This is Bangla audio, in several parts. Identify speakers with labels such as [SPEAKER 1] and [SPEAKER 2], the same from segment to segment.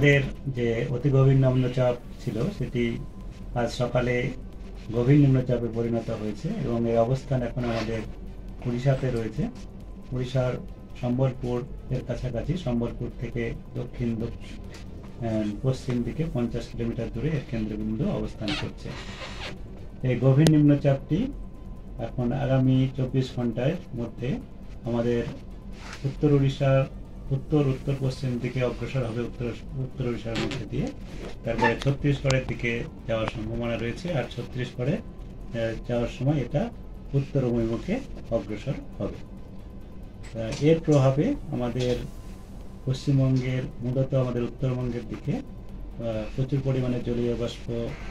[SPEAKER 1] আমাদের যে অতি গভীর নিম্নচাপ ছিল সেটি আজ সকালে গভীর নিম্নচাপে পরিণত হয়েছে এবং এর অবস্থান এখন আমাদের উড়িষ্যাতে রয়েছে। উড়িষ্যার সম্বলপুর এর কাছাকাছি, সম্বলপুর থেকে দক্ষিণ পশ্চিম দিকে 50 কিলোমিটার দূরে এর কেন্দ্রবিন্দু অবস্থান করছে। এই গভীর নিম্নচাপটি এখন আগামী 24 ঘন্টার মধ্যে আমাদের উত্তর উড়িষ্যার উত্তর পশ্চিম দিকে অগ্রসর হবে, উত্তর উড়িষ্যার মধ্যে দিয়ে। তারপরে ছত্তিশগড়ের দিকে যাওয়ার সম্ভাবনা রয়েছে, আর ছত্তিশগড়ে যাওয়ার সময় এটা উত্তর অভিমুখে অগ্রসর হবে। এর প্রভাবে আমাদের পশ্চিমবঙ্গের, মূলত আমাদের উত্তরবঙ্গের দিকে প্রচুর পরিমাণে জলীয় বাষ্প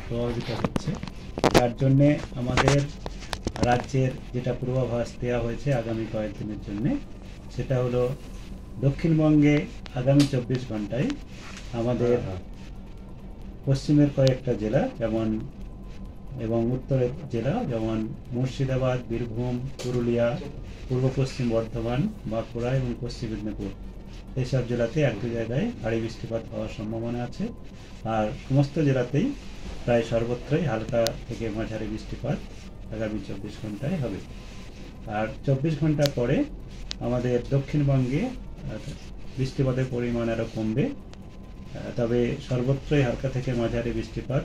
[SPEAKER 1] প্রভাবিত হচ্ছে। তার জন্যে আমাদের রাজ্যের যেটা পূর্বাভাস দেওয়া হয়েছে আগামী কয়েকদিনের জন্যে, সেটা হলো দক্ষিণবঙ্গে আগামী 24 ঘন্টায় আমাদের পশ্চিমের কয়েকটা জেলা যেমন এবং উত্তরের জেলা যেমন মুর্শিদাবাদ, বীরভূম, পুরুলিয়া, পূর্ব পশ্চিম বর্ধমান, বাঁকুড়া এবং পশ্চিম মেদিনীপুর, এইসব জেলাতে এক দু জায়গায় ভারী বৃষ্টিপাত হওয়ার সম্ভাবনা আছে। আর সমস্ত জেলাতেই প্রায় সর্বত্রই হালকা থেকে মাঝারি বৃষ্টিপাত আগামী 24 ঘন্টায় হবে। আর 24 ঘন্টা পরে আমাদের দক্ষিণবঙ্গে বৃষ্টিপাতের পরিমাণ আরও কমবে, তবে সর্বত্রই হালকা থেকে মাঝারি বৃষ্টিপাত,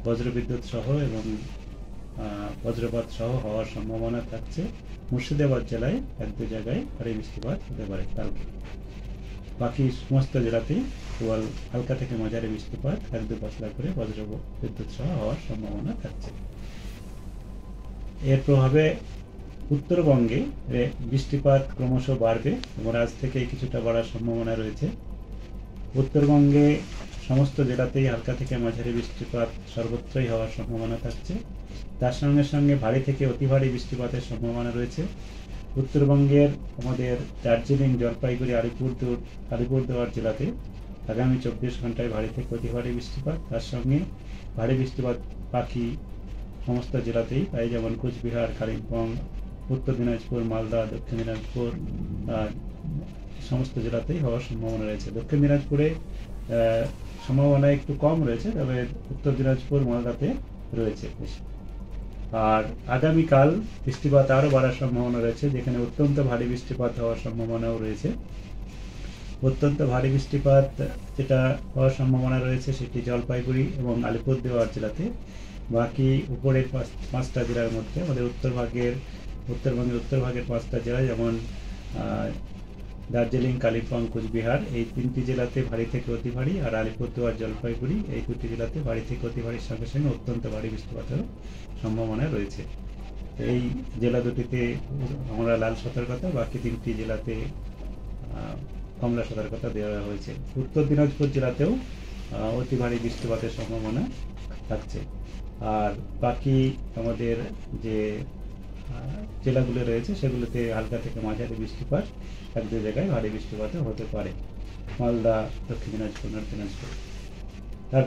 [SPEAKER 1] বজ্রবিদ্যুৎ সহ এবং বজ্রপাত সহ হওয়ার সম্ভাবনা থাকছে। মুর্শিদাবাদ জেলায় এক দু জায়গায় ভারী বৃষ্টিপাত হতে পারে কালকে। বাকি সমস্ত জেলাতেই কেবল হালকা থেকে মাঝারি বৃষ্টিপাত, এক দু পশলা করে বজ্রবিদ্যুৎ সহ হওয়ার সম্ভাবনা থাকছে। এর প্রভাবে উত্তরবঙ্গে বৃষ্টিপাত ক্রমশ বাড়বে এবং আজ থেকে কিছুটা বাড়ার সম্ভাবনা রয়েছে। উত্তরবঙ্গে সমস্ত জেলাতেই হালকা থেকে মাঝারি বৃষ্টিপাত সর্বত্রই হওয়ার সম্ভাবনা থাকছে। তার সঙ্গে সঙ্গে ভারী থেকে অতি ভারী বৃষ্টিপাতের সম্ভাবনা রয়েছে। উত্তরবঙ্গের আমাদের দার্জিলিং, জলপাইগুড়ি, আলিপুরদুয়ার জেলাতে আগামী 24 ঘন্টায় ভারী থেকে অতি ভারী বৃষ্টিপাত, তার সঙ্গে ভারী বৃষ্টিপাত বাকি সমস্ত জেলাতেই তাই, যেমন কোচবিহার, কালিম্পং, উত্তর দিনাজপুর, মালদা, দক্ষিণ দিনাজপুর সমস্ত জেলাতেই হওয়ার সম্ভাবনা রয়েছে। দক্ষিণ দিনাজপুরে সম্ভাবনা একটু কম রয়েছে, তবে উত্তর দিনাজপুর, মালদাতে রয়েছে বেশি। আর আগামীকাল বৃষ্টিপাত আরও বাড়ার সম্ভাবনা রয়েছে, যেখানে অত্যন্ত ভারী বৃষ্টিপাত হওয়ার সম্ভাবনাও রয়েছে। অত্যন্ত ভারী বৃষ্টিপাত যেটা হওয়ার সম্ভাবনা রয়েছে সেটি জলপাইগুড়ি এবং আলিপুরদুয়ার জেলাতে। বাকি উপরের 5টা জেলার মধ্যে আমাদের উত্তরবঙ্গের 5টা জেলা যেমন দার্জিলিং, কালিম্পং, কোচবিহার, এই 3টি জেলাতে ভারী থেকে অতি ভারী, আর আলিপুরদুয়ার, জলপাইগুড়ি এই 2টি জেলাতে ভারী থেকে অতি ভারীর সঙ্গে সঙ্গে অত্যন্ত ভারী বৃষ্টিপাতের সম্ভাবনা রয়েছে। এই জেলা দুটিতে আমরা লাল সতর্কতা, বাকি 3টি জেলাতে কমলা সতর্কতা দেওয়া হয়েছে। উত্তর দিনাজপুর জেলাতেও অতি ভারী বৃষ্টিপাতের সম্ভাবনা থাকছে। আর বাকি আমাদের যে জেলাগুলো রয়েছে সেগুলোতে হালকা থেকে মাঝারি বৃষ্টিপাত, এক দু জায়গায় ভারী বৃষ্টিপাতও হতে পারে, মালদা, দক্ষিণ দিনাজপুর, নর্থ দিনাজপুর। তার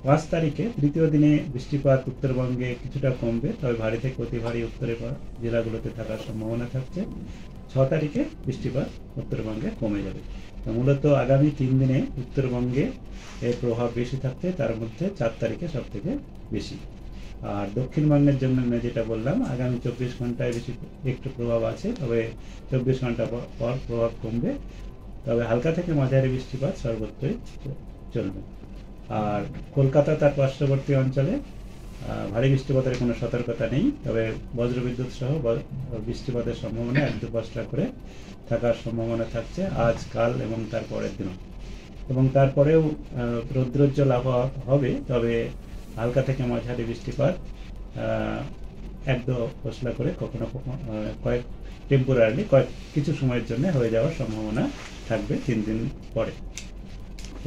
[SPEAKER 1] 5 তারিখে তৃতীয় দিনে বৃষ্টিপাত উত্তরবঙ্গে কিছুটা কমবে, তবে ভারী থেকে অতি ভারী উত্তরের জেলাগুলোতে থাকার সম্ভাবনা থাকছে। 6 তারিখে বৃষ্টিপাত উত্তরবঙ্গে কমে যাবে। মূলত আগামী 3 দিনে উত্তরবঙ্গে এর প্রভাব বেশি থাকছে, তার মধ্যে 4 তারিখে সব থেকে বেশি। আর দক্ষিণবঙ্গের জন্য যেটা বললাম, আগামী 24 ঘন্টায় বেশি একটু প্রভাব আছে, তবে 24 ঘন্টা পর প্রভাব কমবে, তবে হালকা থেকে মাঝারি বৃষ্টিপাত সর্বত্রই চলবে। আর কলকাতা তার পার্শ্ববর্তী অঞ্চলে ভারী বৃষ্টিপাতের কোনো সতর্কতা নেই, তবে বজ্রবিদ্যুৎ সহ বৃষ্টিপাতের সম্ভাবনা 1-2 পশলা করে থাকার সম্ভাবনা থাকছে আজ, কাল এবং তার পরের দিনও। এবং তারপরেও রৌদ্রোজ্জ্বল আবহাওয়া হবে, তবে হালকা থেকে মাঝারি বৃষ্টিপাত 1-2 পশলা করে কখনো কিছু সময়ের জন্য হয়ে যাওয়ার সম্ভাবনা থাকবে 3 দিন পরে।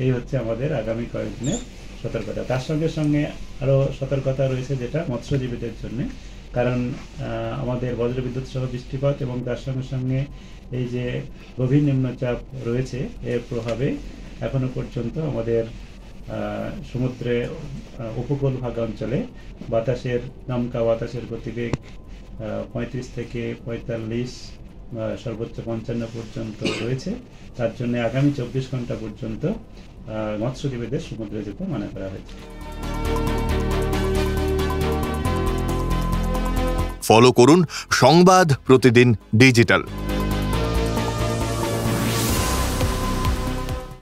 [SPEAKER 1] এই হচ্ছে আমাদের আগামী কয়েকদিনের সতর্কতা। তার সঙ্গে সঙ্গে আরও সতর্কতা রয়েছে যেটা মৎস্যজীবীদের জন্য, কারণ আমাদের বজ্রবিদ্যুৎ সহ বৃষ্টিপাত এবং তার সঙ্গে সঙ্গে এই যে গভীর নিম্নচাপ রয়েছে এর প্রভাবে এখনো পর্যন্ত আমাদের সমুদ্রে উপকূলভাগ অঞ্চলে দমকা বাতাসের গতিবেগ 35 থেকে 45 সর্বোচ্চ 55 পর্যন্ত রয়েছে। তার জন্য আগামী 24 ঘন্টা পর্যন্ত মৎস্যজীবীদের সমুদ্রে যেতে মানা করা হয়েছে।
[SPEAKER 2] ফলো করুন সংবাদ প্রতিদিন ডিজিটাল।